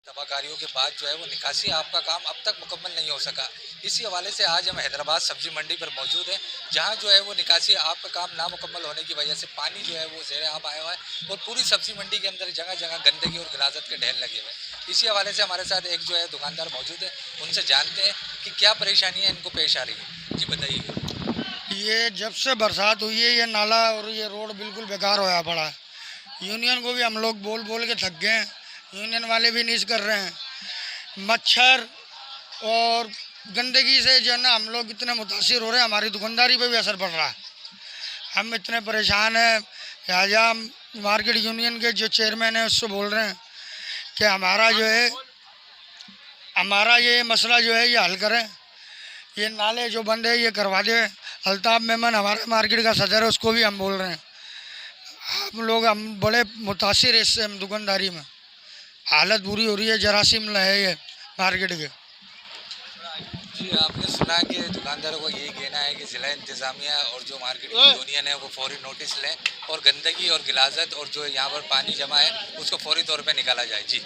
तबाहकारियों के बाद जो है वो निकासी आपका काम अब तक मुकम्मल नहीं हो सका। इसी हवाले से आज हम हैदराबाद सब्जी मंडी पर मौजूद हैं, जहां जो है वो निकासी आपका काम नामुकम्मल होने की वजह से पानी जो है वो ज़ेरे आब आया हुआ है और पूरी सब्जी मंडी के अंदर जगह जगह गंदगी और गिलाजत के ढेर लगे हुए हैं। इसी हवाले से हमारे साथ एक जो है दुकानदार मौजूद है, उनसे जानते हैं कि क्या परेशानियाँ इनको पेश आ रही हैं। जी बताइए। ये जब से बरसात हुई है ये नाला और ये रोड बिल्कुल बेकार होया पड़ा है। यूनियन को भी हम लोग बोल बोल के थक गए हैं, यूनियन वाले भी नहीं कर रहे हैं। मच्छर और गंदगी से जो है ना हम लोग इतने मुतासिर हो रहे हैं, हमारी दुकानदारी पे भी असर पड़ रहा है। हम इतने परेशान हैं। लिहाजा हम मार्केट यूनियन के जो चेयरमैन हैं उससे बोल रहे हैं कि हमारा ये मसला जो है ये हल करें, ये नाले जो बंद है ये करवा दे। अल्ताफ़ मेमन हमारे मार्केट का सदर है, उसको भी हम बोल रहे हैं। हम बड़े मुतासिर है इससे, हम दुकानदारी में हालत बुरी हो रही है, जरासीम है ये मार्केट के। जी आपने सुना कि दुकानदारों को यही कहना है कि ज़िला इंतज़ामिया और जो मार्केट की यूनियन है वो फौरी नोटिस लें और गंदगी और गिलाजत और जो यहाँ पर पानी जमा है उसको फौरी तौर पे निकाला जाए। जी।